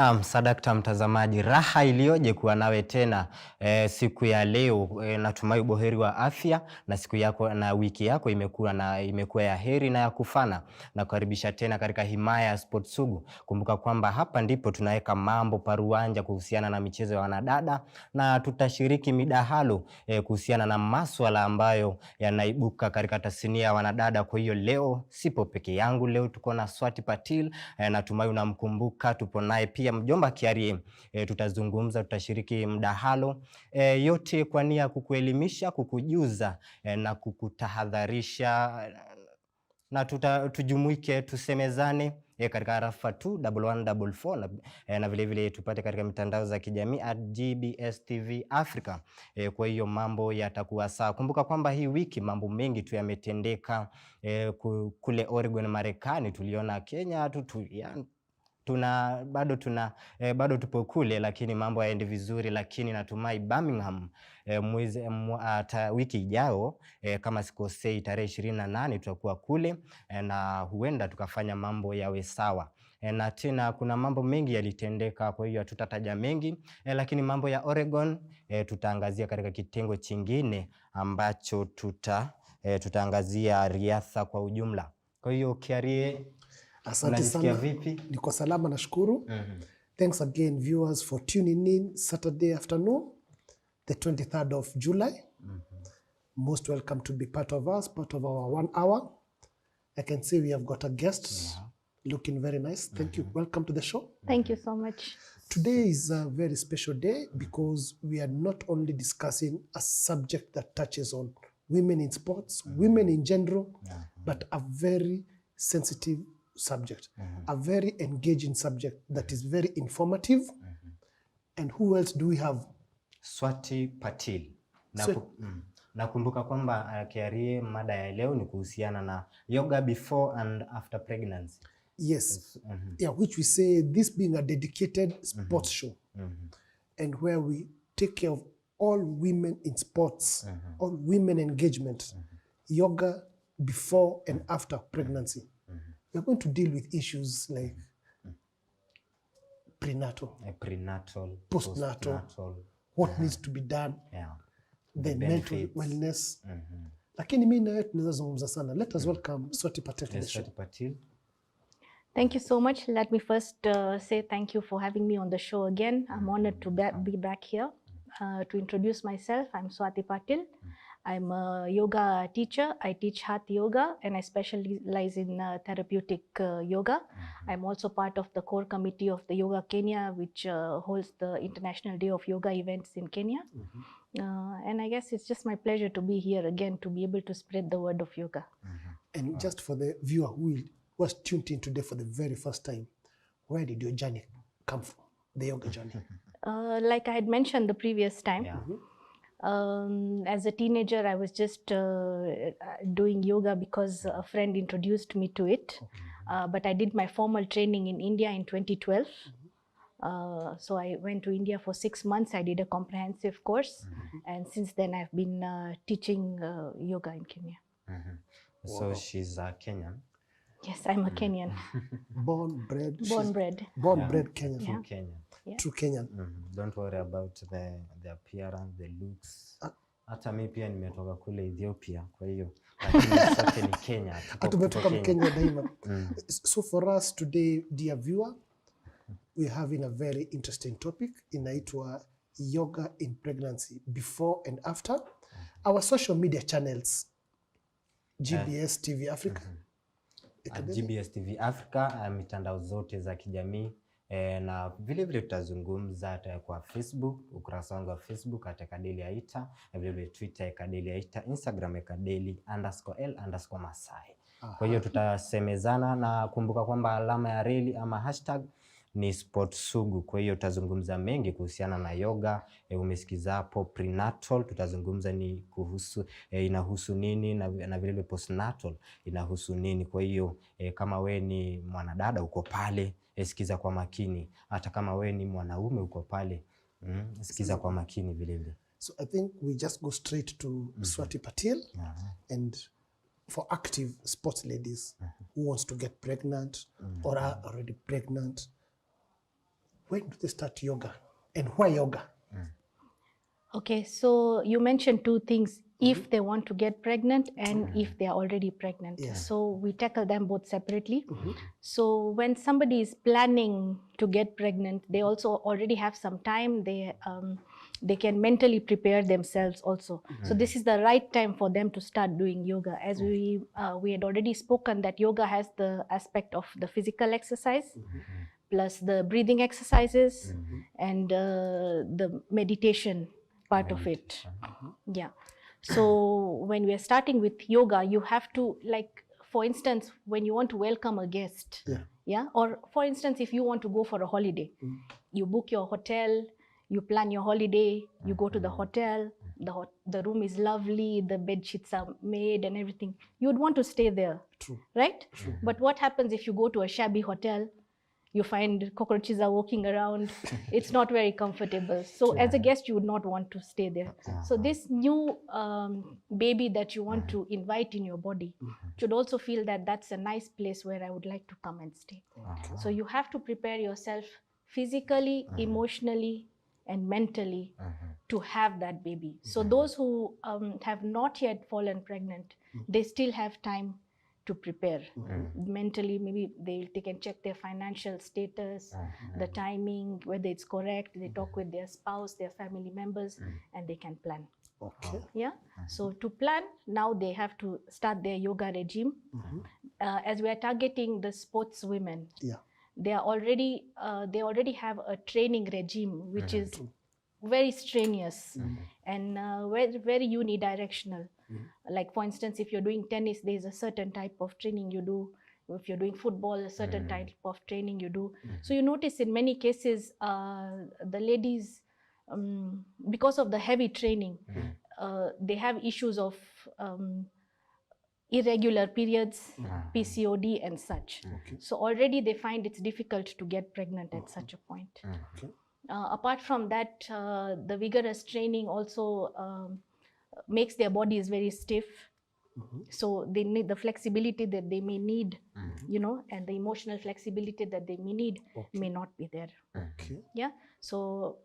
Naam, sadakta mtazamaji, raha iliyoje kuwa nawe tena siku ya leo. Natumai buheri wa afya na siku yako na wiki yako imekuwa ya heri na ya kufana, na kukaribisha tena katika himaya ya Sport Sugu. Kumbuka kwamba hapa ndipo tunaweka mambo paruanja kuhusiana na michezo ya wanadada, na tutashiriki midahalo kuhusiana na masuala ambayo yanaibuka katika tasnia ya wanadada. Kwa hiyo leo sipo peke yangu, leo tuko na Swati Patil. Natumai unamkumbuka, tupo naye pia mjomba Kiarie. Tutazungumza, tutashiriki mdahalo yote kwa nia kukuelimisha, kukujuza na kukutahadharisha, na tujumuike, tusemezane katika rafa 21144 na vile vile tupate katika mitandao za kijamii @GBS TV Africa. Kwa hiyo mambo yatakuwa sawa. Kumbuka kwamba hii wiki mambo mengi tu yametendeka kule Oregon, Marekani. Tuliona Kenya bado tupo kule, lakini mambo yaende vizuri. Lakini natumai Birmingham wiki ijayo kama sikosei tarehe 28 tutakuwa kule na huenda tukafanya mambo yawe sawa. Na tena kuna mambo mengi yalitendeka, kwa hiyo tutataja mengi, lakini mambo ya Oregon tutaangazia katika kitengo chingine ambacho tutaangazia riadha kwa ujumla. Kwa hiyo Kiarie, asante sana. Vipi? Niko salama, nashukuru. Thanks again viewers for tuning in Saturday afternoon, the 23rd of July. Most welcome to be part of us, part of our 1 hour. I can see we have got a guest looking very nice. Thank you. Welcome to the show. Thank you so much. Today is a very special day because we are not only discussing a subject that touches on women in sports, women in general, but a very sensitive subject, a very engaging subject that is very informative. And who else do we have? Swati Patil. Nakumbuka kwamba Kiarie, mada ya leo ni kuhusiana na yoga before and after pregnancy. Yes. Yeah, which we say this being a dedicated sports show, and where we take care of all women in sports, all women engagement, yoga before and after pregnancy. We're going to deal with issues like prenatal, postnatal, what needs to be done, the mental wellness. Lakini mimi na wewe tunaweza zungumza sana. Let us welcome Swati Patil to the show. Thank you so much. Let me first say thank you for having me on the show again. I'm honored to be back here. To introduce myself, I'm Swati Patil. I'm a yoga teacher. I teach Hatha yoga and I specialize in therapeutic yoga. I'm also part of the core committee of the Yoga Kenya, which holds the International Day of Yoga events in Kenya. And I guess it's just my pleasure to be here again to be able to spread the word of yoga. And just for the viewer who was tuned in today for the very first time, where did your journey come from, the yoga journey? Like I had mentioned the previous time, as a teenager, I was just doing yoga because a friend introduced me to it. But I did my formal training in India in 2012. So I went to India for 6 months. I did a comprehensive course. And since then, I've been teaching yoga in Kenya. So she's a Kenyan? Yes, I'm a Kenyan. Born, bred Kenyan. From Kenya. True Kenyan. Don't worry about the appearance, the looks. Hata mimi pia nimetoka kule Ethiopia, kwa hiyo lakini sote ni Kenya. Tumetoka Kenya daima. So for us today, dear viewer, we're having a very interesting topic inaitwa yoga in pregnancy, before and after. Our social media channels, GBS TV Africa. GBS TV Africa, mitandao zote za kijamii, na vile vile tutazungumza kwa Facebook, ukurasa wangu wa Facebook @Kadeli Aita, na vile vile Twitter @Kadeli Aita, Instagram @Kadeli_L_Masai. Kwa hiyo tutasemezana, na kumbuka kwamba alama ya reli ama hashtag ni Sport Sugu. Kwa hiyo tutazungumza mengi kuhusiana na yoga. Umesikiza hapo prenatal, tutazungumza ni kuhusu inahusu nini, na vile vile postnatal inahusu nini. Kwa hiyo kama we ni mwanadada uko pale, sikiza kwa makini. Hata kama we ni mwanaume uko pale, sikiza kwa makini vile vile. So I think we just go straight to Swati Patil. And for active sports ladies who wants to get pregnant or are already pregnant, when do they start yoga and why yoga? Okay, so you mentioned two things, if they want to get pregnant and if they are already pregnant. Yeah. So we tackle them both separately. So when somebody is planning to get pregnant, they also already have some time. They can mentally prepare themselves also. So this is the right time for them to start doing yoga. As we had already spoken that yoga has the aspect of the physical exercise, plus the breathing exercises and the meditation part of it. Yeah. So when we are starting with yoga, you have to, like, for instance, when you want to welcome a guest, or for instance, if you want to go for a holiday, you book your hotel, you plan your holiday, you go to the hotel, the room is lovely, the bed sheets are made and everything. You would want to stay there, right? But what happens if you go to a shabby hotel? You find cockroaches are walking around. It's not very comfortable. So as a guest, you would not want to stay there. So this new baby that you want to invite in your body should also feel that that's a nice place where I would like to come and stay. So you have to prepare yourself physically, emotionally, and mentally to have that baby. So those who have not yet fallen pregnant, they still have time to prepare mentally. Maybe they can check their financial status, the timing, whether it's correct. They talk with their spouse, their family members, and they can plan. Okay. Yeah. So to plan, now they have to start their yoga regime. As we are targeting the sports women, they already have a training regime which is very strenuous and very unidirectional. Like for instance, if you're doing tennis, there's a certain type of training you do. If you're doing football, a certain type of training you do. So you notice in many cases, the ladies, because of the heavy training, they have issues of irregular periods, PCOD and such. So already they find it's difficult to get pregnant at such a point. Apart from that, the vigorous training also makes their bodies very stiff. So they need the flexibility that they may need, and the emotional flexibility that they may need may not be there. Yeah. So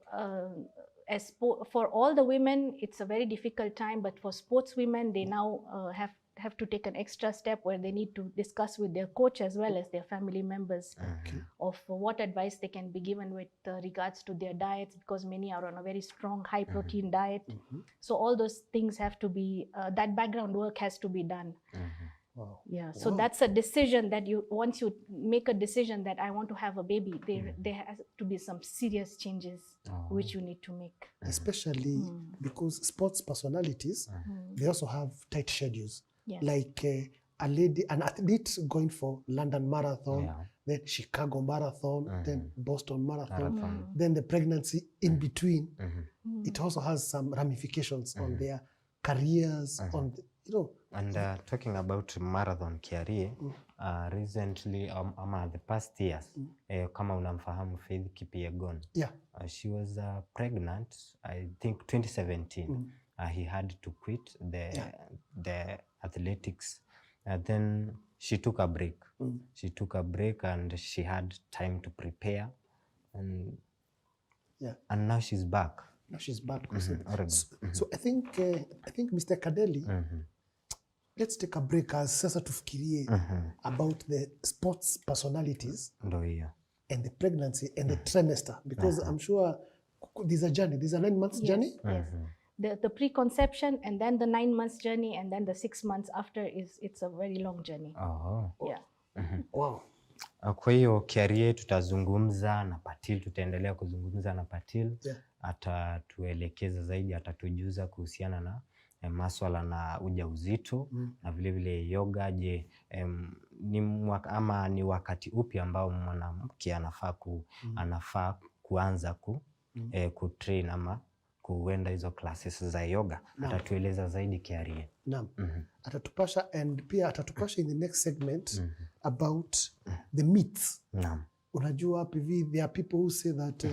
for all the women, it's a very difficult time, but for sports women, they now have to take an extra step where they need to discuss with their coach as well as their family members of what advice they can be given with regards to their diets, because many are on a very strong high protein diet. So all those things have to be, that background work has to be done. Wow. Yeah. So that's a decision that once you make a decision that I want to have a baby, there has to be some serious changes which you need to make. Especially because sports personalities, they also have tight schedules. Yes. Like an athlete going for London Marathon, then Chicago Marathon, then Boston Marathon, then the pregnancy in between. It also has some ramifications on their careers, on the, And talking about marathon Kiarie, recently, the past years, kama unamfahamu Faith Kipyegon, she was pregnant, I think 2017. He had to quit the athletics. Then she took a break. She took a break and she had time to prepare. And now she's back. Now she's back. So I think Mr. Kadeli, let's take a break as sasa tufikirie about the sports personalities and the pregnancy and the trimester, because I'm sure there's a journey. There's a 9 months journey. Yes. The preconception, and then the 9 months journey, and then the 6 months after it's a very long journey. Yeah. Wow. Kwa hiyo Kiarie tutazungumza na Patil, tutaendelea kuzungumza na Patil. Atatuelekeza zaidi, atatujuza kuhusiana na maswala na ujauzito na vile vile yoga. Je, ni wakati upi ambao mwanamke anafaa kuanza kutrain ama kuenda hizo classes za yoga? Atatueleza zaidi Kiarie. Naam. Atatupasha, and pia atatupasha in the next segment about the myths. Naam. Unajua PV, there are people who say that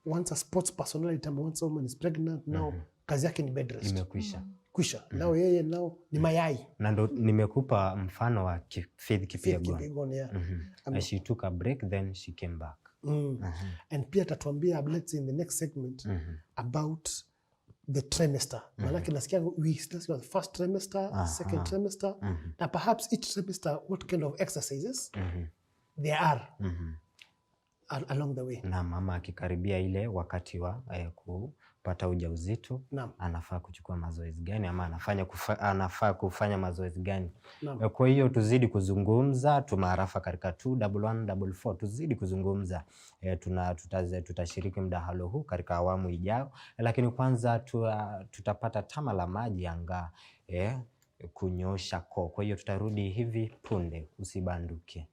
once a sports personality, once a woman is pregnant, now kazi yake ni bed rest. Imekwisha. Kwisha. Now yeye ni mayai. Na ndo nimekupa mfano wa Faith Kipyegon. Yeah. She took a break, then she came back. And pia tatuambia, let's say in the next segment, about the trimester. Manake nasikia we discuss the first trimester, second trimester, and perhaps each trimester what kind of exercises there are along the way. Na mama akikaribia ile wakati wa kupata ujauzito, anafaa kuchukua mazoezi gani ama anafaa kufanya mazoezi gani? Kwa hiyo tuzidi kuzungumza, tumaarafa katika 21144 tuzidi kuzungumza. Tutashiriki mdahalo huu katika awamu ijayo, lakini kwanza tutapata tama la maji anga kunyosha koo. Kwa hiyo tutarudi hivi punde, usibanduke.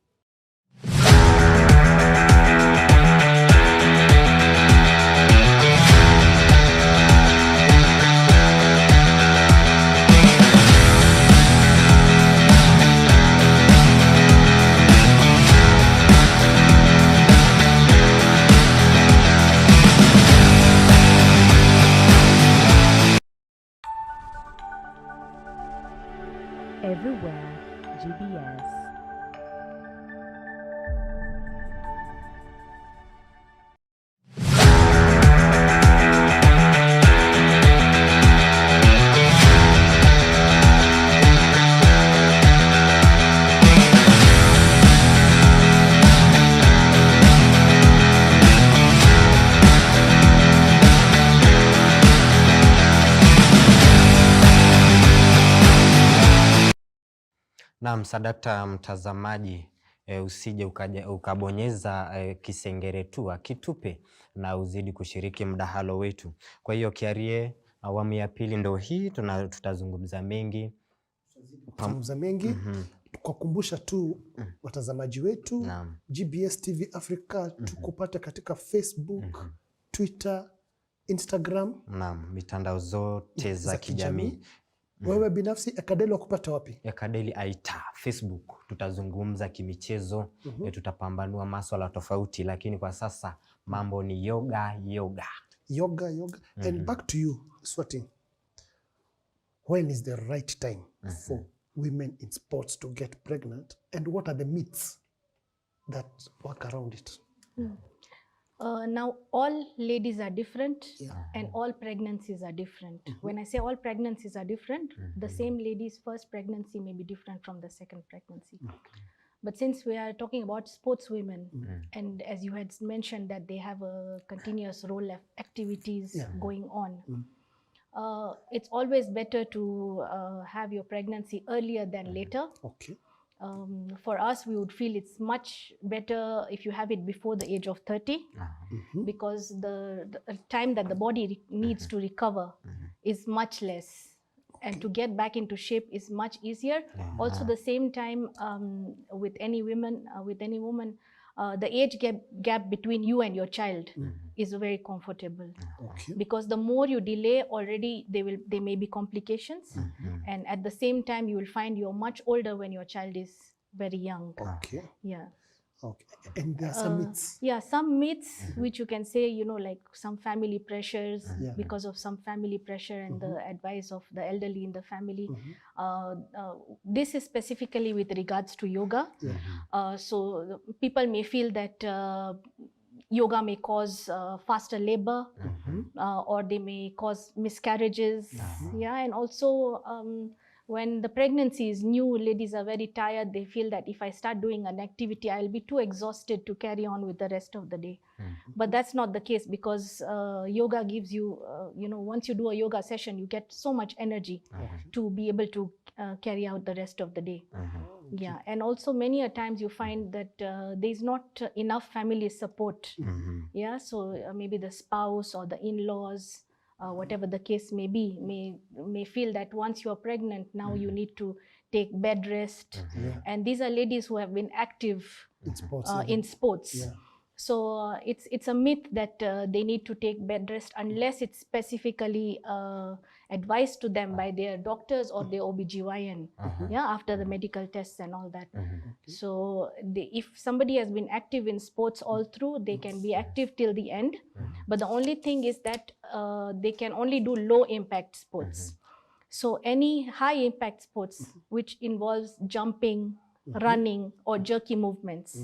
Everywhere GBS. Naam, sadakta mtazamaji, usije ukabonyeza kisengere tu, kitupe na uzidi kushiriki mdahalo wetu. Kwa hiyo Kiarie, awamu ya pili ndo hii, tutazungumza mengi. Tukakumbusha tu watazamaji wetu, GBS TV Africa tukupata katika Facebook, Twitter, Instagram, mitandao zote za kijamii. Wewe binafsi Ekadeli wakupata wapi? Ekadeli Aita, Facebook. Tutazungumza kimichezo, tutapambanua maswala tofauti, lakini kwa sasa mambo ni yoga. And back to you, Swati. When is the right time for women in sports to get pregnant, and what are the myths that work around it? Now, all ladies are different, and all pregnancies are different. When I say all pregnancies are different, the same lady's first pregnancy may be different from the second pregnancy. But since we are talking about sports women, and as you had mentioned that they have a continuous role of activities going on, it's always better to have your pregnancy earlier than later. Okay. For us, we would feel it's much better if you have it before the age of 30, because the time that the body needs to recover is much less, and to get back into shape is much easier. Also, the same time with any woman, the age gap between you and your child is very comfortable, because the more you delay, already there may be complications, and at the same time you will find you're much older when your child is very young. And there are some myths. Some myths which you can say, like some family pressures, because of some family pressure and the advice of the elderly in the family. This is specifically with regards to yoga. So people may feel that yoga may cause faster labor, or they may cause miscarriages. And also when the pregnancy is new, ladies are very tired. They feel that if I start doing an activity, I'll be too exhausted to carry on with the rest of the day. But that's not the case, because yoga gives you, once you do a yoga session, you get so much energy to be able to carry out the rest of the day. And also many a times you find that there's not enough family support. So maybe the spouse or the in-laws, whatever the case may be, may feel that once you're pregnant, now you need to take bed rest. And these are ladies who have been active in sports. So it's a myth that they need to take bed rest unless it's specifically advised to them by their doctors or their OBGYN, after the medical tests and all that. So if somebody has been active in sports all through, they can be active till the end. But the only thing is that they can only do low impact sports. So any high impact sports which involves jumping, running, or jerky movements.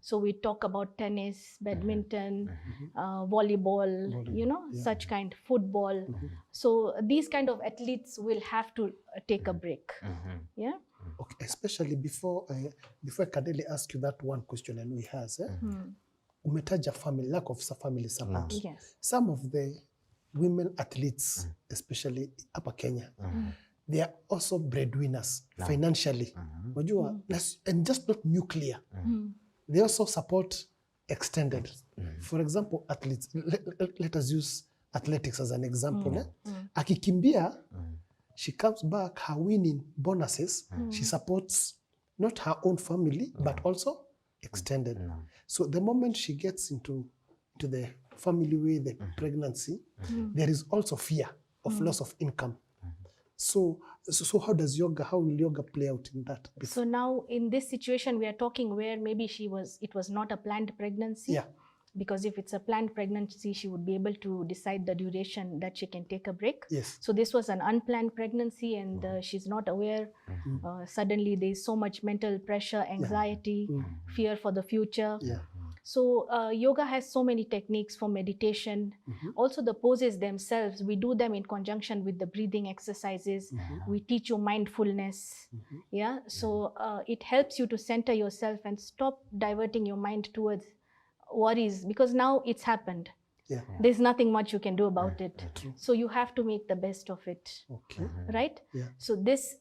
So we talk about tennis, badminton, volleyball, you know, such kind, football. So these kind of athletes will have to take a break. Yeah. Okay, especially before Kadeli ask you that one question and we has, umetaja family, lack of family support. Yes. Some of the women athletes, especially upper Kenya, they are also breadwinners financially. Wajua, and just not nuclear. They also support extended. For example, athletes, let us use athletics as an example. Akikimbia, she comes back, her winning bonuses, she supports not her own family, but also extended. So the moment she gets into the family way, the pregnancy, there is also fear of loss of income. So how will yoga play out in that? So now in this situation we are talking where maybe it was not a planned pregnancy. Yeah. Because if it's a planned pregnancy, she would be able to decide the duration that she can take a break. Yes. So this was an unplanned pregnancy and she's not aware. Suddenly there's so much mental pressure, anxiety, fear for the future. Yeah. So yoga has so many techniques for meditation. Also the poses themselves, we do them in conjunction with the breathing exercises. We teach you mindfulness. Yeah. So it helps you to center yourself and stop diverting your mind towards worries, because now it's happened. Yeah. There's nothing much you can do about it. So you have to make the best of it. Okay. Right? Yeah. So this,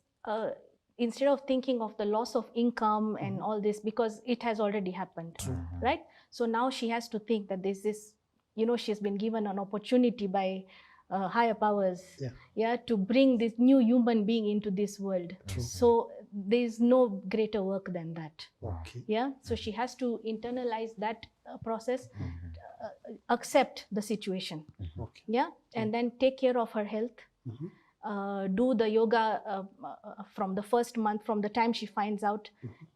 instead of thinking of the loss of income and all this, because it has already happened. Right? So now she has to think that there's this, you know, she's been given an opportunity by higher powers, to bring this new human being into this world. So there's no greater work than that. Okay. Yeah. So she has to internalize that process, accept the situation. Okay. Yeah. And then take care of her health. Do the yoga from the first month, from the time she finds out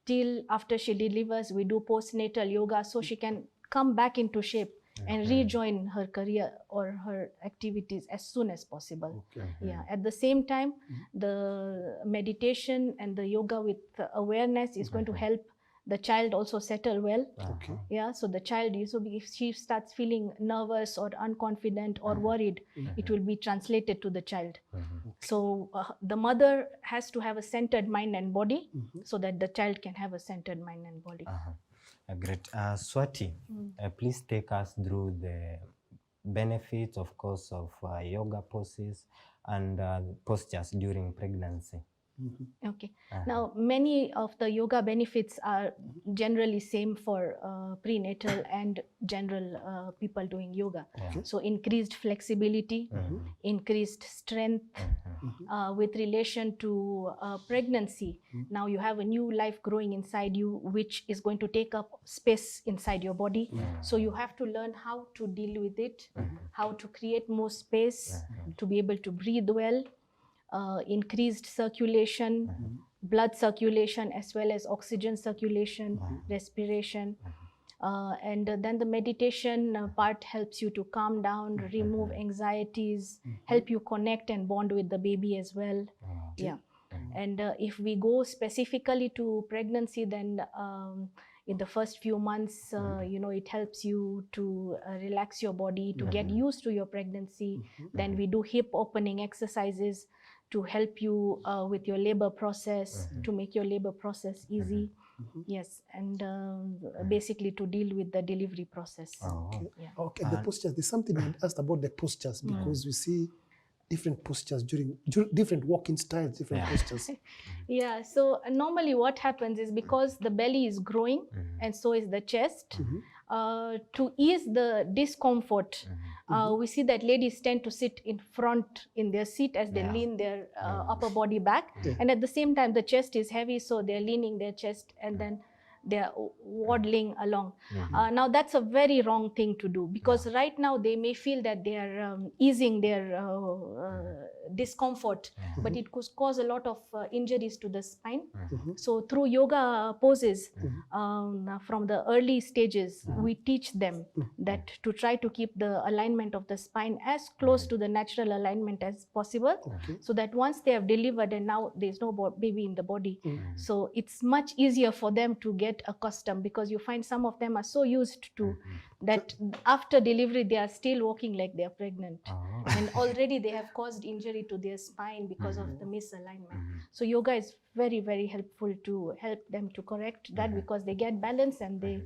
till after she delivers. We do postnatal yoga so she can come back into shape and rejoin her career or her activities as soon as possible. Okay. Yeah. At the same time, the meditation and the yoga with awareness is going to help the child also settle well. Okay. Yeah. So the child, if she starts feeling nervous or unconfident or worried, it will be translated to the child. So the mother has to have a centered mind and body so that the child can have a centered mind and body. Great. Swati, please take us through the benefits, of course, of yoga poses and postures during pregnancy. Okay. Now, many of the yoga benefits are generally same for prenatal and general people doing yoga. So increased flexibility, increased strength. With relation to pregnancy, now you have a new life growing inside you, which is going to take up space inside your body. So you have to learn how to deal with it, how to create more space to be able to breathe well. Increased circulation, blood circulation, as well as oxygen circulation, respiration. And then the meditation part helps you to calm down, remove anxieties, help you connect and bond with the baby as well. Yeah. And if we go specifically to pregnancy, then in the first few months, it helps you to relax your body, to get used to your pregnancy. Then we do hip opening exercises to help you with your labor process, to make your labor process easy. Yes, and basically to deal with the delivery process. Okay. Yeah. Okay, the postures. There's something I asked about the postures because we see different postures during different walking styles, different postures. Yeah, so normally what happens is because the belly is growing and so is the chest, to ease the discomfort, we see that ladies tend to sit in front in their seat as they lean their upper body back. And at the same time, the chest is heavy, so they're leaning their chest and then they are waddling along. Now that's a very wrong thing to do, because right now they may feel that they are easing their discomfort, but it could cause a lot of injuries to the spine. So through yoga poses, from the early stages, we teach them that to try to keep the alignment of the spine as close to the natural alignment as possible, so that once they have delivered and now there's no baby in the body, so it's much easier for them to get accustomed, because you find some of them are so used to that after delivery they are still walking like they are pregnant, and already they have caused injury to their spine because of the misalignment. So yoga is very, very helpful to help them to correct that, because they get balance, and they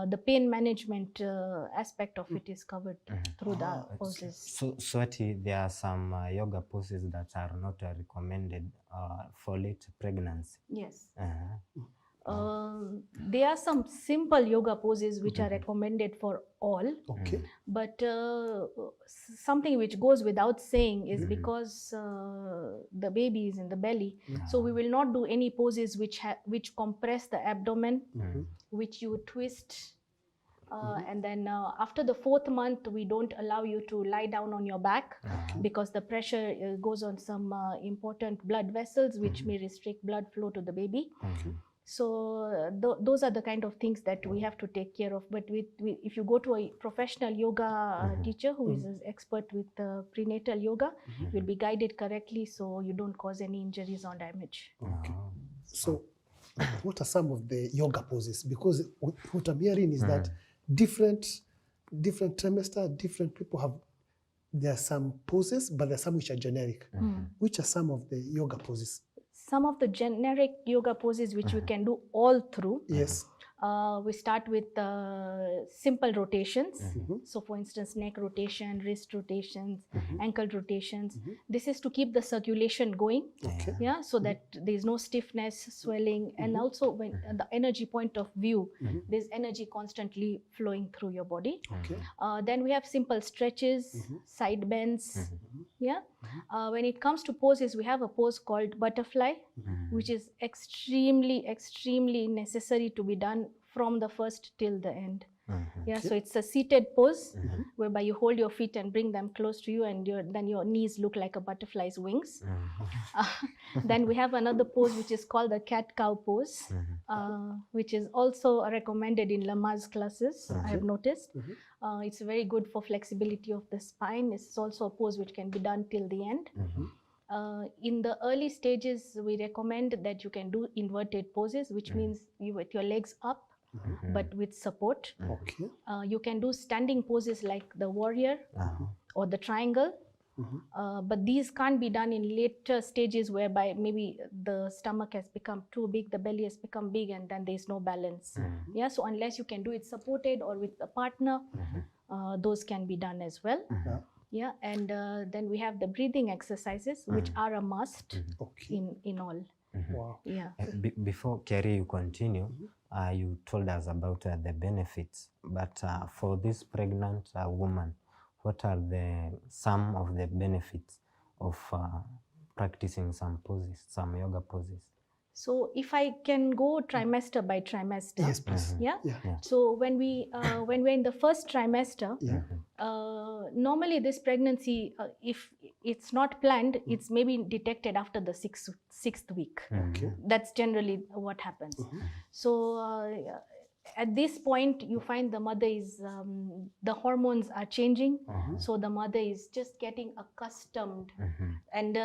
the pain management aspect of it is covered through the poses. So, Swati, there are some yoga poses that are not recommended for late pregnancy. Yes. There are some simple yoga poses which are recommended for all, but something which goes without saying is because the baby is in the belly, so we will not do any poses which compress the abdomen, which you twist. And then after the 4th month, we don't allow you to lie down on your back, because the pressure goes on some important blood vessels, which may restrict blood flow to the baby. So those are the kind of things that we have to take care of. But if you go to a professional yoga teacher who is an expert with prenatal yoga, you'll be guided correctly, so you don't cause any injuries or damage. So what are some of the yoga poses? Because what I'm hearing is that different trimester, different people have, there are some poses, but there are some which are generic. Which are some of the yoga poses? Some of the generic yoga poses which we can do all through. Yes. We start with simple rotations. So for instance, neck rotation, wrist rotations, ankle rotations. This is to keep the circulation going, yeah, so that there's no stiffness, swelling, and also when the energy point of view, there's energy constantly flowing through your body. Then we have simple stretches, side bends, yeah. When it comes to poses, we have a pose called butterfly, which is extremely necessary to be done from the first till the end. Yeah, so it's a seated pose whereby you hold your feet and bring them close to you, and then your knees look like a butterfly's wings. Then we have another pose which is called the cat-cow pose, which is also recommended in Lama's classes, I have noticed. It's very good for flexibility of the spine. It's also a pose which can be done till the end. In the early stages, we recommend that you can do inverted poses, which means you with your legs up, but with support. You can do standing poses like the warrior or the triangle, but these can't be done in later stages whereby maybe the stomach has become too big, the belly has become big, and then there's no balance. Yeah, so unless you can do it supported or with a partner, those can be done as well. Yeah, and then we have the breathing exercises, which are a must in all. Wow. Yeah. Before Kerry, you continue, you told us about the benefits, but for this pregnant woman, what are some of the benefits of practicing some poses, some yoga poses? So if I can go trimester by trimester. Yes, please. Yeah? Yeah. So when we're in the first trimester, normally this pregnancy, if it's not planned, it's maybe detected after the sixth week. That's generally what happens. So at this point, you find the mother is, the hormones are changing. So the mother is just getting accustomed. And,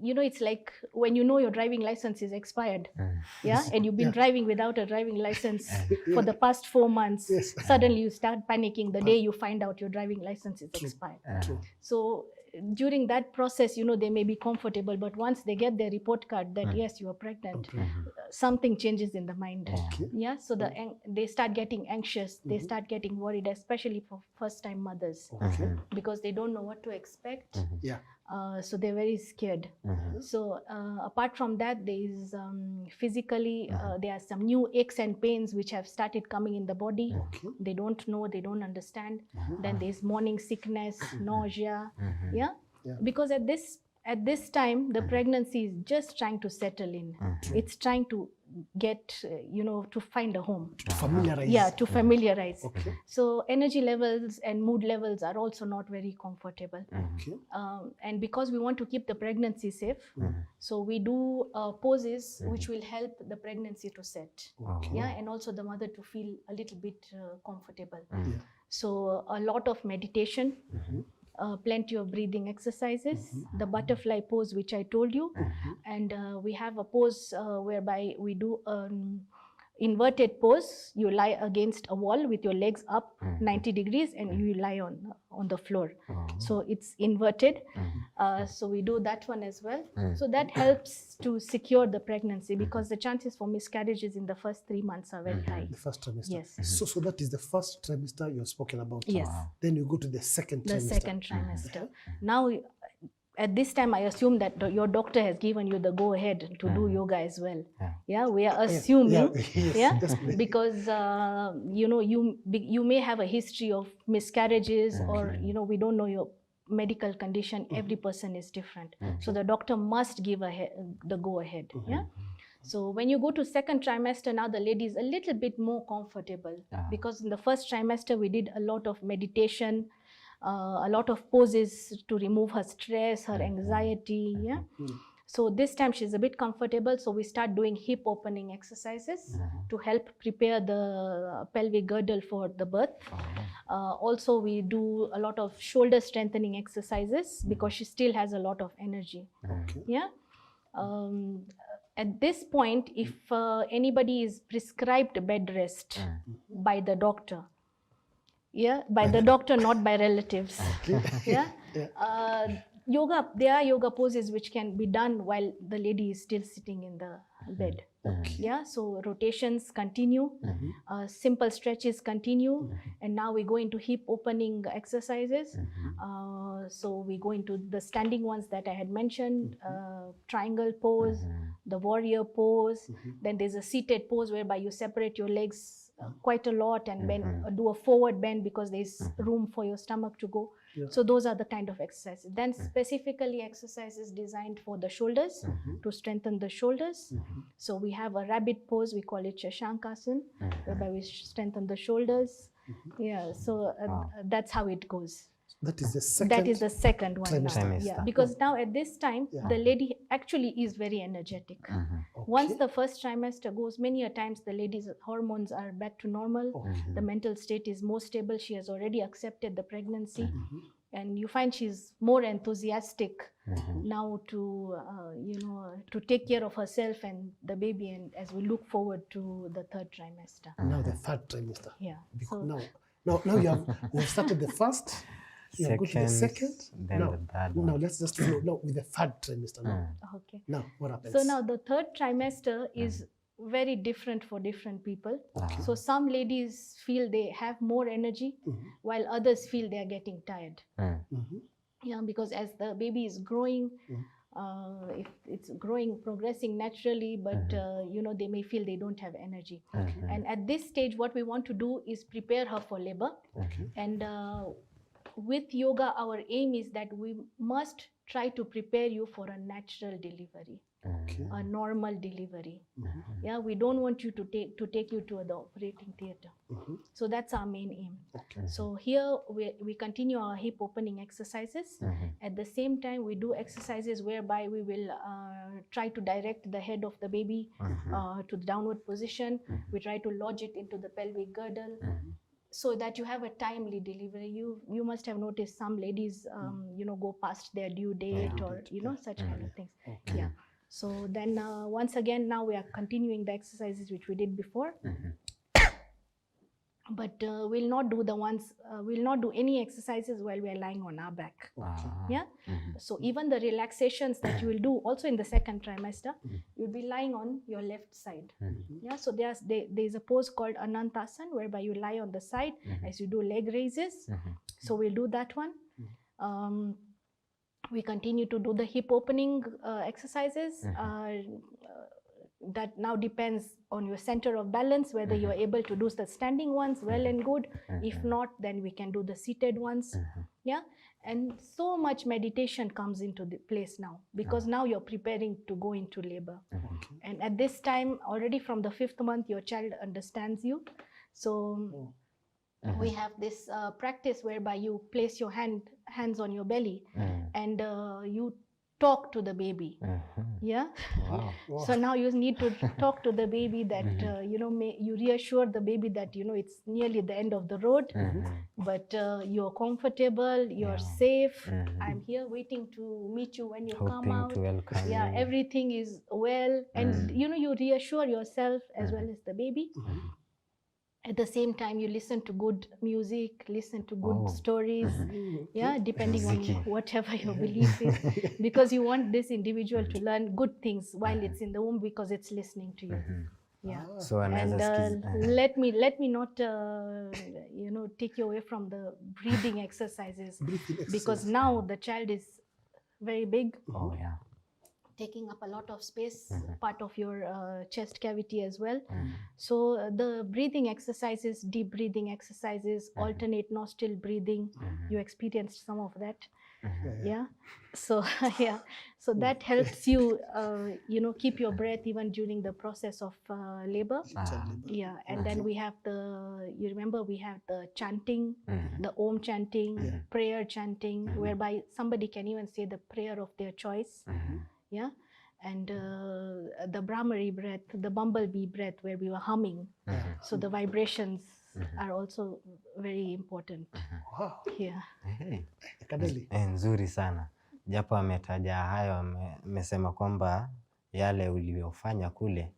you know, it's like when you know your driving license is expired, yeah, and you've been driving without a driving license for the past 4 months, suddenly you start panicking the day you find out your driving license is expired. So during that process, you know, they may be comfortable, but once they get their report card that yes, you are pregnant, something changes in the mind. Yeah, so they start getting anxious, they start getting worried, especially for first-time mothers, because they don't know what to expect. So they're very scared. So apart from that, there is physically, there are some new aches and pains which have started coming in the body. They don't know, they don't understand. Then there's morning sickness, nausea. Because at this time, the pregnancy is just trying to settle in. It's trying to get, to find a home. To familiarize. Yeah, to familiarize. Okay. So energy levels and mood levels are also not very comfortable. Okay. And because we want to keep the pregnancy safe, so we do poses which will help the pregnancy to set. Okay. Yeah, and also the mother to feel a little bit comfortable. Yeah. So a lot of meditation, plenty of breathing exercises, the butterfly pose which I told you, and we have a pose whereby we do inverted pose. You lie against a wall with your legs up 90 degrees and you lie on the floor. So it's inverted. So we do that one as well. So that helps to secure the pregnancy, because the chances for miscarriages in the first 3 months are very high. The first trimester. Yes. So that is the first trimester you've spoken about. Yes. Then you go to the second The trimester. second trimester. Now, at this time, I assume that your doctor has given you the go-ahead to do yoga as well. Yeah, we are assuming, Yes, definitely. because you may have a history of miscarriages, or we don't know your medical condition. Every person is different, so the doctor must give the go-ahead. Yeah. So when you go to second trimester, now the lady is a little bit more comfortable, because in the first trimester we did a lot of meditation, a lot of poses to remove her stress, her anxiety. Yeah. So this time she's a bit comfortable, so we start doing hip opening exercises to help prepare the pelvic girdle for the birth. Also we do a lot of shoulder strengthening exercises, because she still has a lot of energy. Yeah. At this point, if anybody is prescribed bed rest by the doctor, by the doctor, not by relatives. Yeah. There are yoga poses which can be done while the lady is still sitting in the bed. Yeah, so rotations continue, simple stretches continue, and now we go into hip opening exercises. So we go into the standing ones that I had mentioned, triangle pose, the warrior pose. Then there's a seated pose whereby you separate your legs quite a lot and bend, do a forward bend, because there's room for your stomach to go. So those are the kind of exercises. Then specifically exercises designed for the shoulders, to strengthen the shoulders. So we have a rabbit pose, we call it Shashankasan, whereby we strengthen the shoulders. Yeah, so that's how it goes. That is the second. That is the second one now. Yeah, because now at this time, the lady actually is very energetic. Once the first trimester goes, many a times the lady's hormones are back to normal. The mental state is more stable. She has already accepted the pregnancy. And you find she's more enthusiastic now to, to take care of herself and the baby, and as we look forward to the third trimester. Now the third trimester. Yeah. Because now we have started the first. You have go to the second. Then the third one. Now let's just follow now with the third trimester. Now. Okay. Now what happens? So now the third trimester is very different for different people. So some ladies feel they have more energy, while others feel they are getting tired. Yeah, because as the baby is growing, if it's growing, progressing naturally, but they may feel they don't have energy. And at this stage, what we want to do is prepare her for labor. And with yoga, our aim is that we must try to prepare you for a natural delivery, a normal delivery. Yeah, we don't want you to take you to the operating theater. So that's our main aim. So here we continue our hip opening exercises. At the same time, we do exercises whereby we will try to direct the head of the baby to the downward position. We try to lodge it into the pelvic girdle, so that you have a timely delivery. You must have noticed some ladies, go past their due date, or such kind of things. Yeah. So then once again, now we are continuing the exercises which we did before. But we'll not do any exercises while we are lying on our back. Yeah. So even the relaxations that you will do also in the second trimester, you'll be lying on your left side. Yeah. So there's a pose called Anantasan, whereby you lie on the side as you do leg raises. So we'll do that one. We continue to do the hip opening exercises. that now depends on your center of balance, whether you are able to do the standing ones well and good. If not, then we can do the seated ones. Yeah. And so much meditation comes into the place now, because now you're preparing to go into labor. And at this time, already from the 5th month, your child understands you. So we have this practice whereby you place your hands on your belly and you talk to the baby. Yeah. Wow. So now you need to talk to the baby that you reassure the baby that it's nearly the end of the road, but you're comfortable, you're safe. I'm here waiting to meet you when you come out. To welcome you. Everything is well, and you reassure yourself as well as the baby. At the same time, you listen to good music, listen to good stories, depending on whatever your belief is, because you want this individual to learn good things while it's in the womb, because it's listening to you. Yeah. So and let me not take you away from the breathing exercises, because now the child is very big. Oh yeah. Taking up a lot of space, part of your chest cavity as well. So the breathing exercises, deep breathing exercises, alternate nostril breathing, you experienced some of that. Yeah. So so that helps you keep your breath even during the process of labor. Yeah. And then we have you remember we have the chanting, the Om chanting, prayer chanting, whereby somebody can even say the prayer of their choice. Yeah. And the Brahmari breath, the bumblebee breath, where we were humming. So the vibrations are also very important. Wow. Yeah. Nzuri sana. Japo ametaja hayo, amesema kwamba yale uliyofanya kule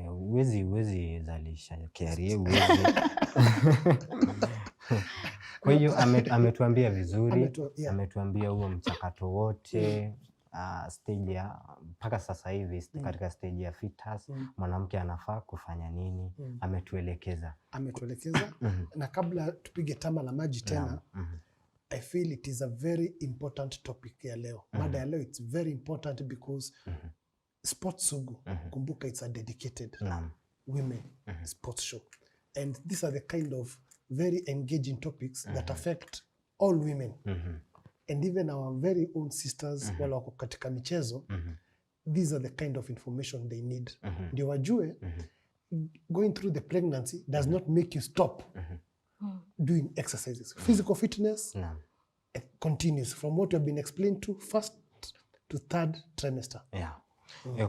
uwezi zalisha kiari, uwezi. Kwa hiyo ametuambia vizuri, ametuambia huo mchakato wote. Stage ya mpaka sasa hivi katika stage ya fetus mwanamke anafaa kufanya nini, ametuelekeza. Na kabla tupige tama la maji tena, I feel it is a very important topic ya leo. Mada ya leo, it's very important because Sports Sugu, kumbuka, it's a dedicated women sports show, and these are the kind of very engaging topics that affect all women. And even our very own sisters wale wako katika michezo, these are the kind of information they need. Ndio wajue going through the pregnancy does not make you stop doing exercises. Physical fitness continues from what you have been explained to first to third trimester.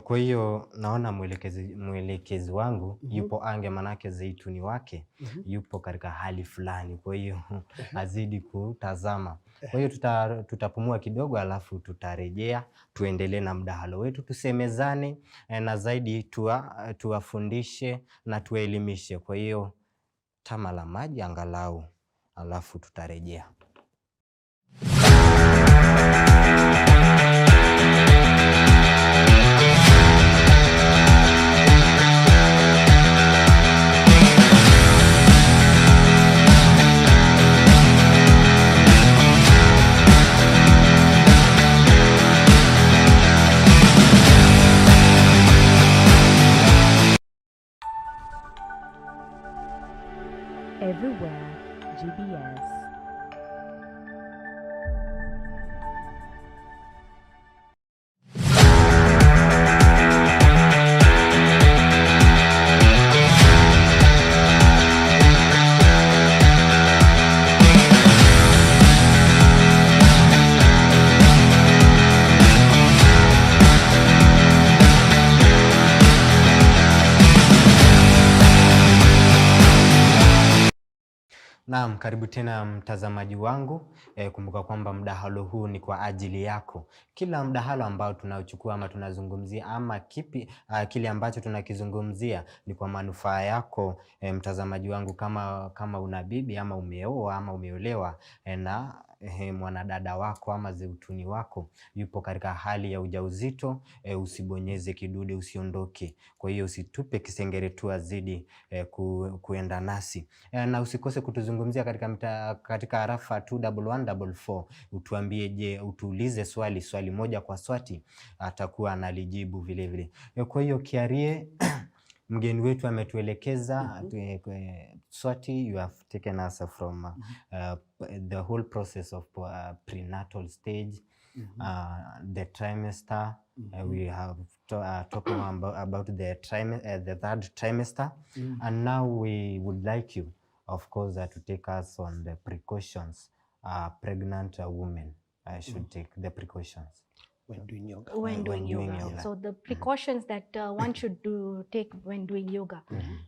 Kwa hiyo naona mwelekezi wangu yupo ange, manake Zaituni wake yupo katika hali fulani, kwa hiyo azidi kutazama. Kwa hiyo tutapumua kidogo, alafu tutarejea tuendelee na mdahalo wetu, tusemezane na zaidi tuwafundishe na tuelimishe. Kwa hiyo tama la maji angalau, alafu tutarejea. Everywhere GBS. Naam, karibu tena mtazamaji wangu. Kumbuka kwamba mdahalo huu ni kwa ajili yako. Kila mdahalo ambao tunachukua ama tunazungumzia ama kile ambacho tunakizungumzia ni kwa manufaa yako, mtazamaji wangu. Kama una bibi ama umeoa ama umeolewa na mwanadada wako ama Zaituni wako yupo katika hali ya ujauzito, usibonyeze kidude, usiondoke. Kwa hiyo usitupe kisengere tu, azidi kuenda nasi. Na usikose kutuzungumzia katika arafa 21144. Utuambie, utuulize swali swali moja kwa Swati atakuwa analijibu vile vile. Kwa hiyo Kiarie, mgeni wetu ametuelekeza. Swati, you have taken us from the whole process of prenatal stage, the trimester. We have talking about the third trimester, and now we would like you, of course, to take us on the precautions pregnant women should take, the precautions when doing yoga. When doing yoga. So the precautions that one should take when doing yoga.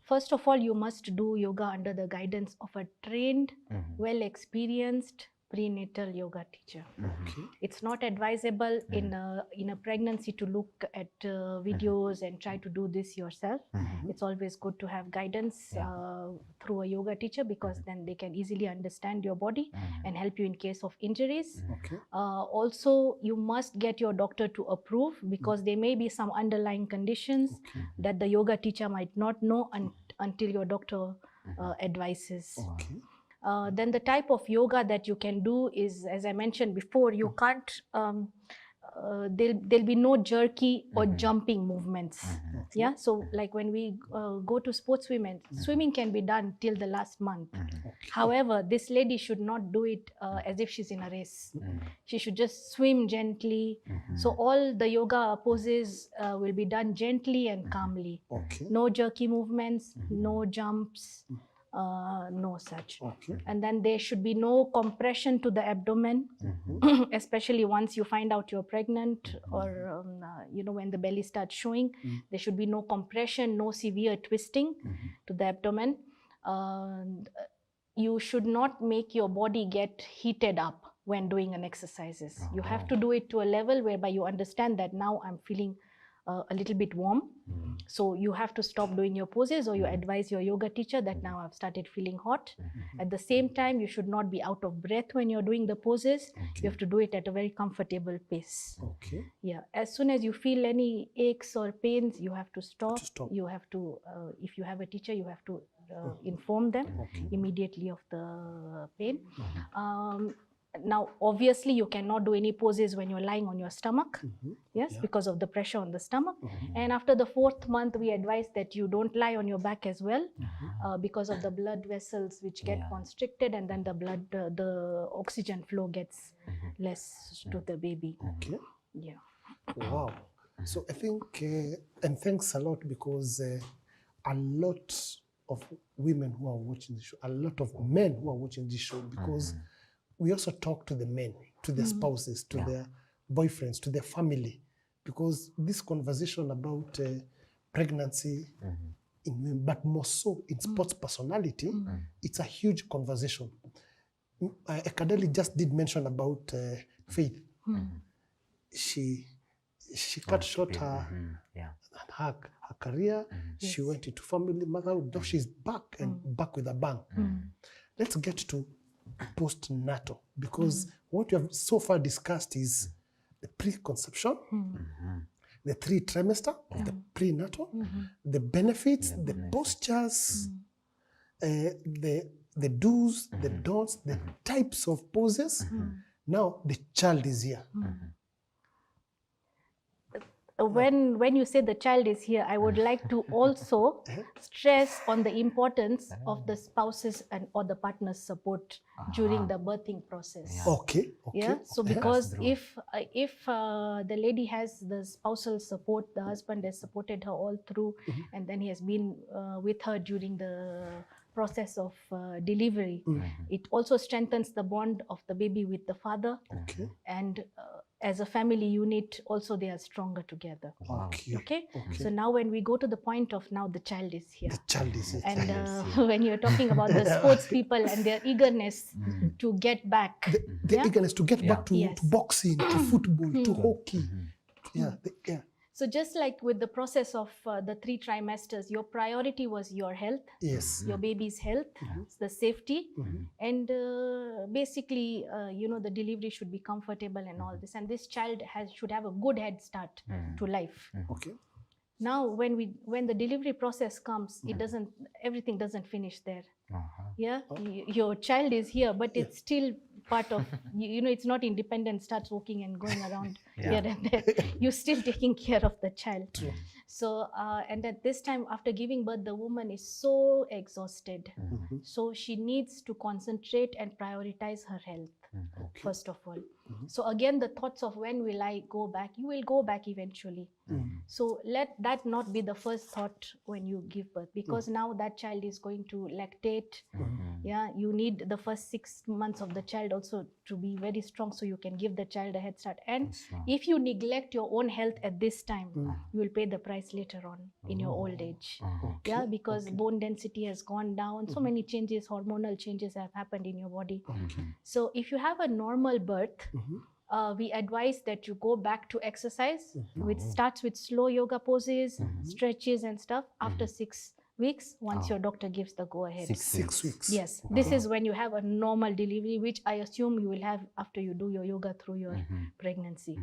First of all, you must do yoga under the guidance of a trained, well-experienced prenatal yoga teacher. Okay. It's not advisable in a pregnancy to look at videos and try to do this yourself. It's always good to have guidance through a yoga teacher, because then they can easily understand your body and help you in case of injuries. Okay. Also, you must get your doctor to approve, because there may be some underlying conditions that the yoga teacher might not know until your doctor advises. Okay. Then the type of yoga that you can do is, as I mentioned before, you can't, there'll be no jerky or jumping movements. Yeah, so like when we go to sports women, swimming can be done till the last month. However, this lady should not do it as if she's in a race. She should just swim gently. So all the yoga poses will be done gently and calmly. Okay. No jerky movements, no jumps. No such. Okay. And then there should be no compression to the abdomen, especially once you find out you're pregnant, or when the belly starts showing. There should be no compression, no severe twisting to the abdomen. You should not make your body get heated up when doing an exercises. You have to do it to a level whereby you understand that now I'm feeling a little bit warm. So you have to stop doing your poses, or you advise your yoga teacher that now I've started feeling hot. At the same time, you should not be out of breath when you're doing the poses. You have to do it at a very comfortable pace. Okay. Yeah. As soon as you feel any aches or pains, you have to stop. You have to, if you have a teacher, you have to inform them immediately of the pain. Now, obviously, you cannot do any poses when you're lying on your stomach, because of the pressure on the stomach. And after the 4th month, we advise that you don't lie on your back as well, because of the blood vessels which get constricted, and then the oxygen flow gets less to the baby. Okay. Yeah. Wow. So I think, and thanks a lot, because a lot of women who are watching this show, a lot of men who are watching this show, because we also talk to the men, to their spouses, to their boyfriends, to their family, because this conversation about pregnancy, in women, but more so in sports personality, it's a huge conversation. Ekadeli just did mention about Faith. She cut short her career. She went into family motherhood. Now she's back, and back with a bang. Let's get to postnatal, because what we have so far discussed is the preconception, the 3 trimester of the prenatal, the benefits, the postures, the do's, the don'ts, the types of poses. Now the child is here. When you say the child is here, I would like to also stress on the importance of the spouses or the partner's support during the birthing process. Okay. Yeah. So because if the lady has the spousal support, the husband has supported her all through, and then he has been with her during the process of delivery, it also strengthens the bond of the baby with the father. Okay. And as a family unit, also they are stronger together. Okay. So now when we go to the point of now the child is here. The child is here. And when you're talking about the sports people and their eagerness to get back. The eagerness to get back to boxing, to football, to hockey. So just like with the process of the 3 trimesters, your priority was your health, your baby's health, the safety, and basically, the delivery should be comfortable and all this. And this child should have a good head start to life. Okay. Now, when the delivery process comes, everything doesn't finish there. Yeah, your child is here, but it's still part of, you know, it's not independent, starts walking and going around Yeah. here and there. You're still taking care of the child. True. So, and at this time, after giving birth, the woman is so exhausted. Mhm. So she needs to concentrate and prioritize her health, Okay. first of all. Mhm. So again, the thoughts of when will I go back? You will go back eventually. Mm. So let that not be the first thought when you give birth, because now that child is going to lactate. Yeah, you need the first 6 months of the child also to be very strong, so you can give the child a head start. And if you neglect your own health at this time, you will pay the price later on in your old age. Yeah, because bone density has gone down, so many changes, hormonal changes have happened in your body. So if you have a normal birth, we advise that you go back to exercise, which starts with slow yoga poses, stretches and stuff after 6 weeks, once your doctor gives the go ahead. 6 weeks. Yes, this is when you have a normal delivery, which I assume you will have after you do your yoga through your pregnancy.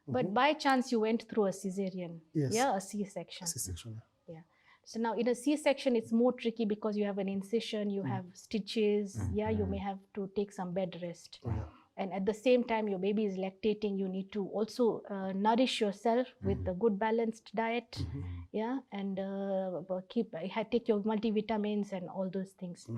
But by chance you went through a cesarean, Yes. yeah, a C-section. C-section. Yeah. So now in a C-section, it's more tricky because you have an incision, you have stitches, yeah, you may have to take some bed rest. And at the same time, your baby is lactating, you need to also nourish yourself with a good balanced diet, yeah, and take your multivitamins and all those things.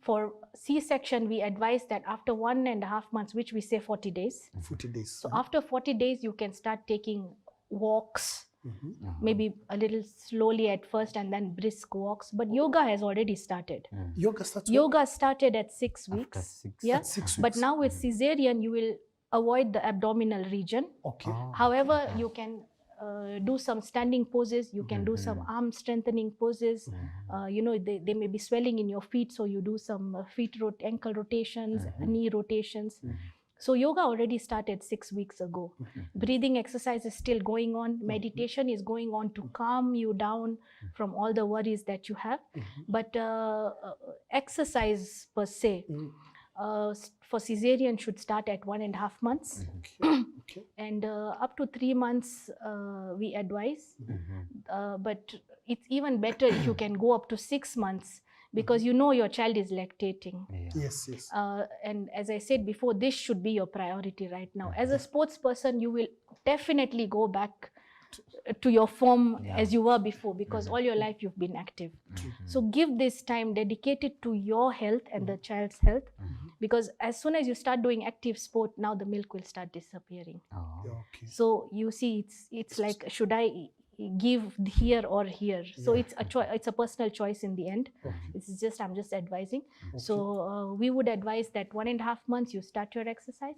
For C-section, we advise that after 1.5 months, which we say 40 days. 40 days. So after 40 days, you can start taking walks, maybe a little slowly at first and then brisk walks. But yoga has already started. Yoga starts. Yoga started at 6 weeks. After 6. Yeah, At 6 but weeks. now with cesarean, you will avoid the abdominal region. Okay. However, you can do some standing poses, you can do some arm strengthening poses. You know, they may be swelling in your feet, so you do some ankle rotations, knee rotations. So yoga already started 6 weeks ago. Breathing exercise is still going on. Meditation is going on to calm you down from all the worries that you have. But exercise per se, for cesarean should start at 1.5 months. Okay. And up to 3 months we advise. But it's even better if you can go up to 6 months, because you know your child is lactating. Yes, yes. And as I said before, this should be your priority right now. As a sports person, you will definitely go back to your form as you were before, because all your life you've been active. So give this time dedicated to your health and the child's health, because as soon as you start doing active sport, now the milk will start disappearing. Yeah, okay. So you see, it's like, should I give here or here? So it's a personal choice in the end. I'm just advising. So we would advise that 1.5 months you start your exercise,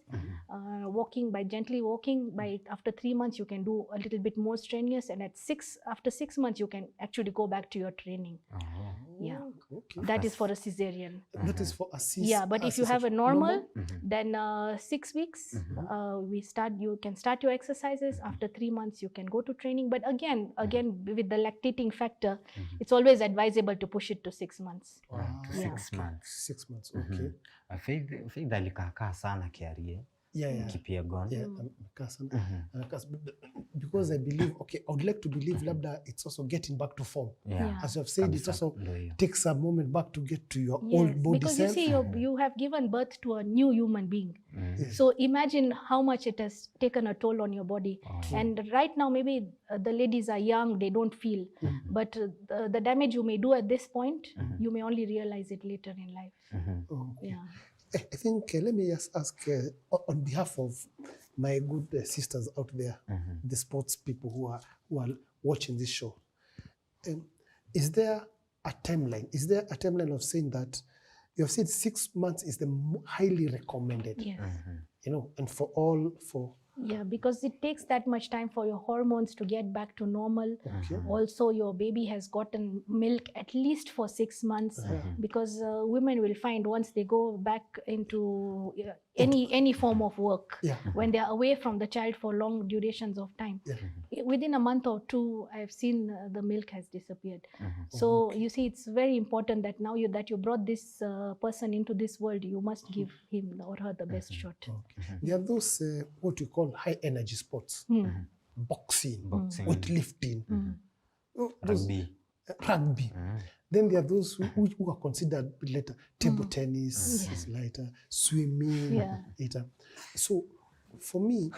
gently walking. By after 3 months you can do a little bit more strenuous, and after 6 months you can actually go back to your training. Yeah, Okay. that is for a cesarean. That is for a Yeah, but if you have a normal, then 6 weeks, you can start your exercises. After 3 months, you can go to training. But again, with the lactating factor, it's always advisable to push it to 6 months. To 6 months. 6 months. Okay. Faith alikaa sana Kiarie. Yeah. Kipiegon. Yeah, because I believe, I would like to believe labda it's also getting back to form. Yeah. As you have said, it also takes a moment back to get to your Yes, old body because self. you see, you have given birth to a new human being. So imagine how much it has taken a toll on your body. And right now, maybe the ladies are young, they don't feel. But the damage you may do at this point, you may only realize it later in life. Yeah. I think, let me just ask, on behalf of my good sisters out there, the sports people who are watching this show, is there a timeline? Is there a timeline of saying that you have said 6 months is the highly recommended? Yes. You know, and Yeah, because it takes that much time for your hormones to get back to normal. Also, your baby has gotten milk at least for 6 months, because women will find once they go back into any form of work, when they are away from the child for long durations of time, within a month or 2, I've seen the milk has disappeared. So you see, it's very important that now that you brought this person into this world, you must give him or her the best shot. there are those what we call high energy sports, boxing, weightlifting, Rugby. rugby. Then there are those who are considered later. Table tennis is lighter, swimming, later. So for me,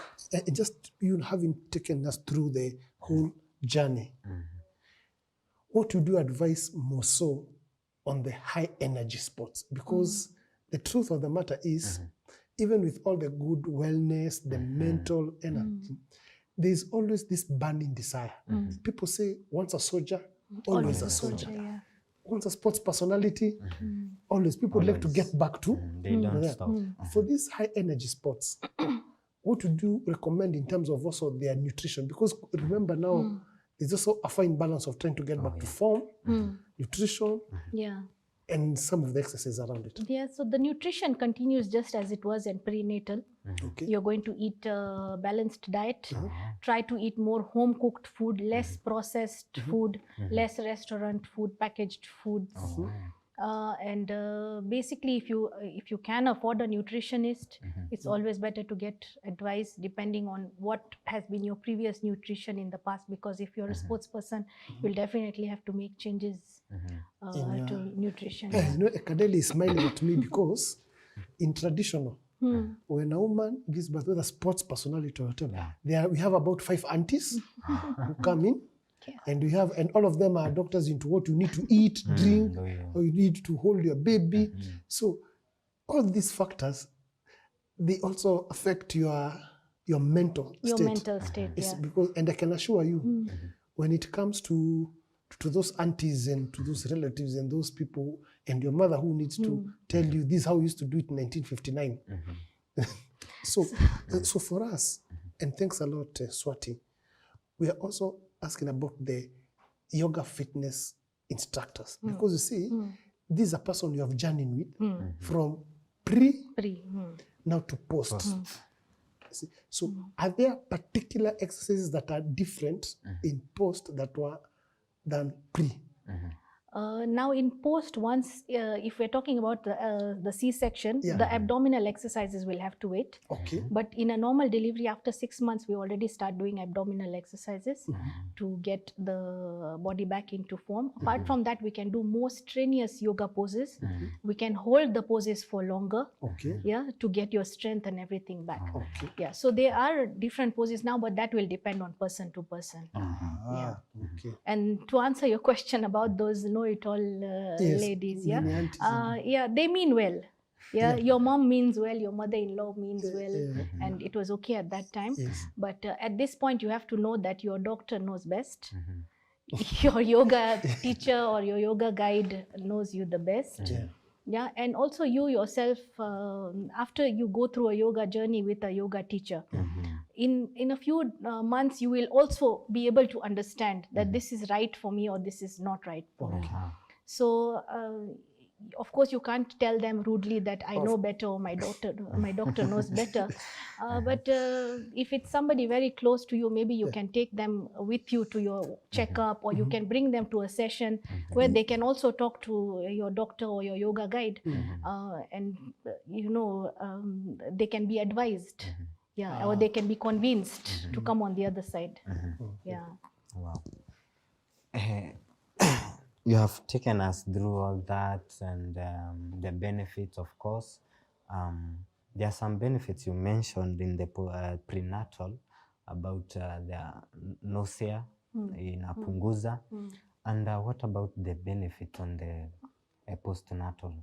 just you having taken us through the whole journey, what would you advise more so on the high energy sports? Because the truth of the matter is, even with all the good wellness, the mental energy, there's always this burning desire. People say, once a soldier, always a soldier. Yeah. Once a sports personality, always people like to get back to. They don't stop. For these high energy sports, what would you recommend in terms of also their nutrition? Because remember now, there's also a fine balance of trying to get back to form, nutrition, Yeah. and some of the exercises around it. Yeah, so the nutrition continues just as it was in prenatal. Okay. You're going to eat a balanced diet. Try to eat more home cooked food, less processed food, less restaurant food, packaged foods. And basically, if you can afford a nutritionist, it's always better to get advice depending on what has been your previous nutrition in the past. Because if you're a sports person, you'll definitely have to make changes to nutrition. You know, Ekadeli is smiling at me because in traditional, when a woman gives birth with a sports personality or whatever, we have about 5 aunties who come in. And all of them are doctors into what you need to eat, drink, or you need to hold your baby. So all these factors, they also affect your mental state. Your mental state, yeah. Because, and I can assure you, when it comes to those aunties and to those relatives and those people and your mother who needs to tell you this is how we used to do it in 1959. So for us, and thanks a lot, Swati, we are also asking about the yoga fitness instructors. Because you see, this is a person you have journeyed with from pre now to post. See? So are there particular exercises that are different in post that were than pre? Now in post, once if we're talking about the C-section, the abdominal exercises will have to wait. Okay. But in a normal delivery, after 6 months, we already start doing abdominal exercises to get the body back into form. Apart from that, we can do more strenuous yoga poses. We can hold the poses for longer, to get your strength and everything back. Yeah, so there are different poses now, but that will depend on person to person. And to answer your question about those know-it-all ladies, they mean well. Your mom means well, your mother-in-law means well, and it was okay at that time. But at this point, you have to know that your doctor knows best. Your yoga teacher or your yoga guide knows you the best. And also you yourself, after you go through a yoga journey with a yoga teacher, in a few months, you will also be able to understand that this is right for me or this is not right for me. So, of course, you can't tell them rudely that I know better or my doctor knows better. But if it's somebody very close to you, maybe you can take them with you to your checkup, or you can bring them to a session where they can also talk to your doctor or your yoga guide, and they can be advised, or they can be convinced to come on the other side. Wow. You have taken us through all that and the benefits, of course. There are some benefits you mentioned in the prenatal about the nausea, inapunguza. And what about the benefit on the postnatal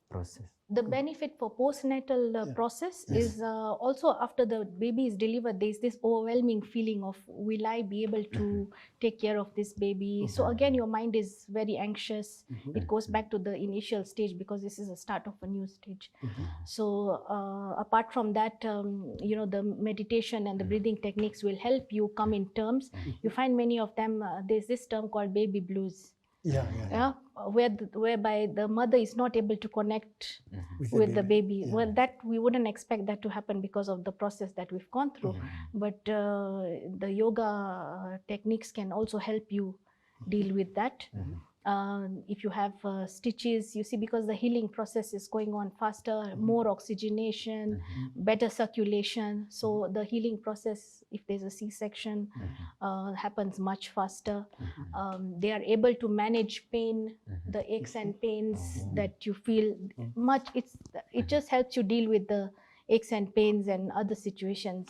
process? The benefit for postnatal process is also after the baby is delivered, there's this overwhelming feeling of, will I be able to take care of this baby? So again, your mind is very anxious. It goes back to the initial stage because this is the start of a new stage. So apart from that, the meditation and the breathing techniques will help you come in terms. You find many of them, there's this term called baby blues. Whereby the mother is not able to connect with the baby. Well, that we wouldn't expect that to happen because of the process that we've gone through. But the yoga techniques can also help you deal with that. If you have stitches, you see, because the healing process is going on faster, more oxygenation, better circulation. So the healing process, if there's a C-section, happens much faster. They are able to manage pain, the aches and pains that you feel much. It just helps you deal with the aches and pains and other situations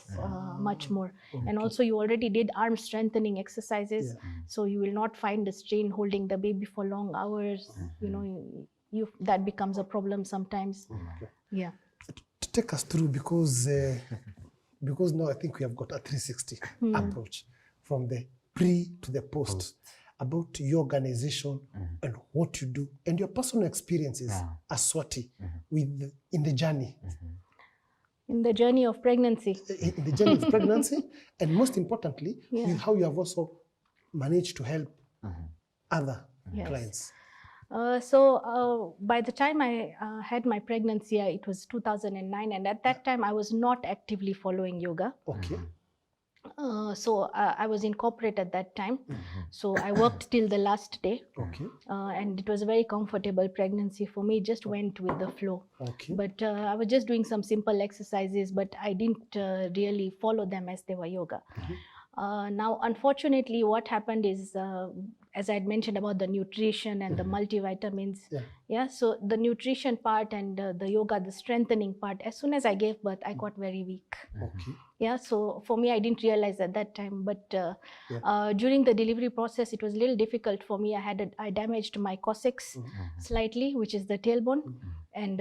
much more. And also you already did arm strengthening exercises, so you will not find the strain holding the baby for long hours. You know, that becomes a problem sometimes. Yeah. To take us through, because now I think we have got a 360 approach from the pre to the post, about your organization and what you do and your personal experiences as Swati in the journey. In the journey of pregnancy. In the journey of pregnancy, and most importantly, how you have also managed to help other clients. So by the time I had my pregnancy, it was 2009, and at that time I was not actively following yoga. Okay. So I was in corporate at that time. So I worked till the last day. Okay. And it was a very comfortable pregnancy for me, just went with the flow. Okay. But I was just doing some simple exercises, but I didn't really follow them as they were yoga. Now, unfortunately, what happened is, as I had mentioned about the nutrition and the multivitamins, so the nutrition part and the yoga, the strengthening part, as soon as I gave birth, I got very weak. Okay. Yeah, so for me, I didn't realize at that time, but during the delivery process, it was a little difficult for me. I damaged my coccyx slightly, which is the tailbone, and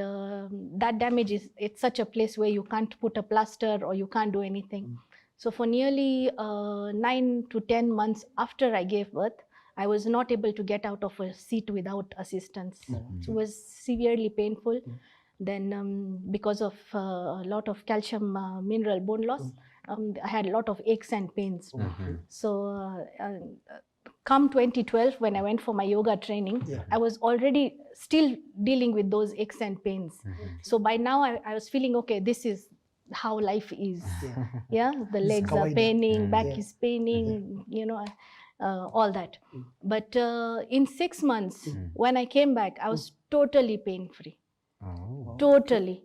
that damage it's such a place where you can't put a plaster or you can't do anything. So for nearly 9 to 10 months after I gave birth, I was not able to get out of a seat without assistance. So it was severely painful. Then because of a lot of calcium mineral bone loss, I had a lot of aches and pains. So come 2012, when I went for my yoga training, I was already still dealing with those aches and pains. So by now I was feeling, okay, this is how life is. The legs are paining, back is paining, you know, all that. But in 6 months, when I came back, I was totally pain-free. Totally.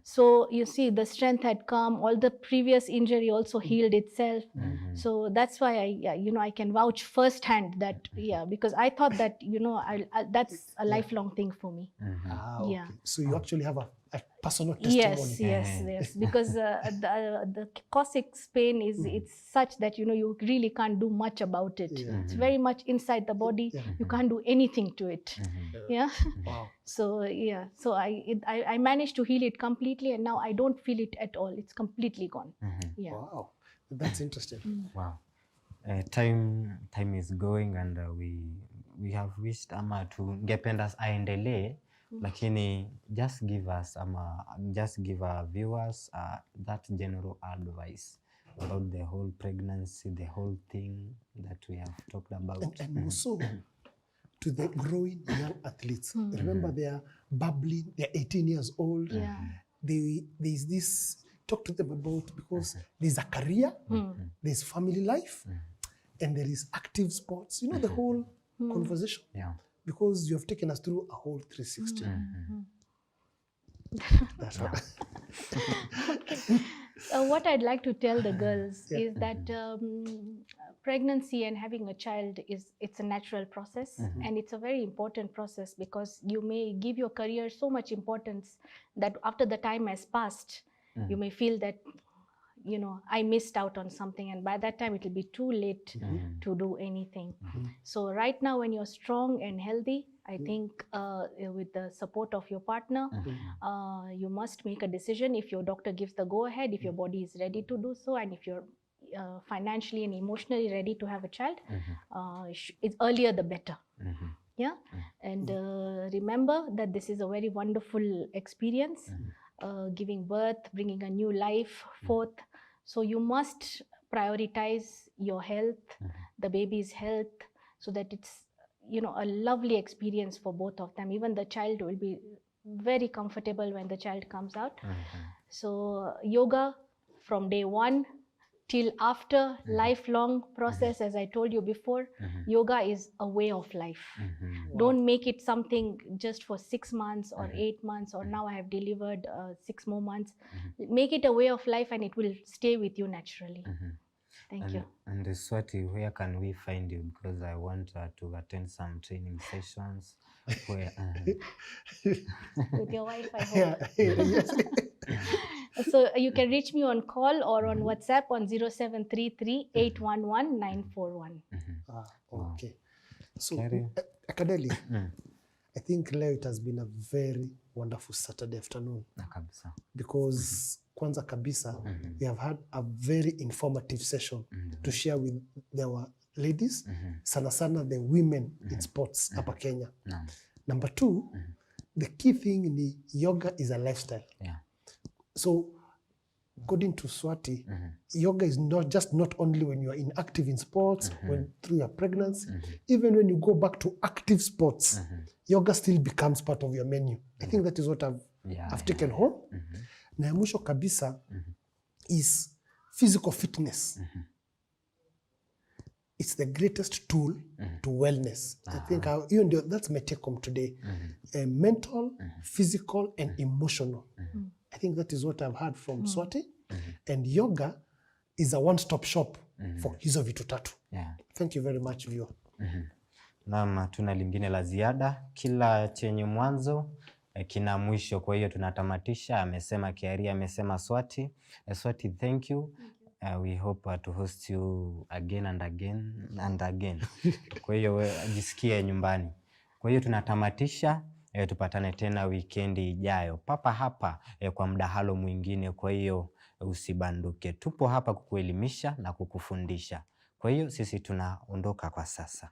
So you see, the strength had come, all the previous injury also healed itself. So that's why I can vouch firsthand that, because I thought that, that's a lifelong thing for me. Okay. So you actually have a personal testimony. Yes, because the coccyx pain it's such that you really can't do much about it. It's very much inside the body. You can't do anything to it. Wow. So so I managed to heal it completely, and now I don't feel it at all. It's completely gone. Wow, that's interesting. Wow. Time is going, and we have wished ama tungependa aendelee, lakini just give our viewers that general advice about the whole pregnancy, the whole thing that we have talked about. And also to the growing young athletes. Remember, they are bubbling, they're 18 years old. There's this, talk to them about, because there's a career, there's family life, and there is active sports. You know, the whole conversation. Because you have taken us through a whole 360. That's right. What I'd like to tell the girls is that pregnancy and having a child it's a natural process, and it's a very important process, because you may give your career so much importance that after the time has passed, you may feel that I missed out on something, and by that time it will be too late to do anything. So right now, when you're strong and healthy, I think with the support of your partner, you must make a decision. If your doctor gives the go-ahead, if your body is ready to do so, and if you're financially and emotionally ready to have a child, it's earlier the better. And remember that this is a very wonderful experience, giving birth, bringing a new life forth. So you must prioritize your health, the baby's health, so that it's a lovely experience for both of them. Even the child will be very comfortable when the child comes out. So yoga from day one till after lifelong process, as I told you before, yoga is a way of life. Don't make it something just for 6 months or 8 months, or now I have delivered 6 more months. Make it a way of life and it will stay with you naturally. Thank you. And Swati, where can we find you? Because I want to attend some training sessions. Where, With your wife, I hope. Yes. So you can reach me on call or on WhatsApp on 0733 811 941. Okay. So, Carry. Akadeli, I think leo it has been a very wonderful Saturday afternoon Kabisa. because kwanza kabisa we have had a very informative session to share with our ladies, sana sana the women in sports hapa Kenya. Number 2, the key thing ni yoga is a lifestyle. Yeah. So according to Swati, yoga is not only when you are inactive in sports, when through your pregnancy, even when you go back to active sports, yoga still becomes part of your menu. I think that is what I've taken home. Na ya mwisho kabisa is physical fitness. It's the greatest tool to wellness. I think that's my take home today. Mental, physical, and emotional. I think that is what I've heard from Swati. And yoga is a one-stop shop for hizo vitu tatu. Yeah. Thank you very much, viewer. Naam, hatuna lingine la ziada. Kila chenye mwanzo kina mwisho. Kwa hiyo tunatamatisha. Amesema Kiaria, amesema Swati. Swati, thank you. We hope to host you again and again and again. Kwa hiyo jisikie nyumbani. Kwa hiyo tunatamatisha. Tupatane tena wikendi ijayo papa hapa kwa mdahalo mwingine. Kwa hiyo usibanduke, tupo hapa kukuelimisha na kukufundisha. Kwa hiyo sisi tunaondoka kwa sasa.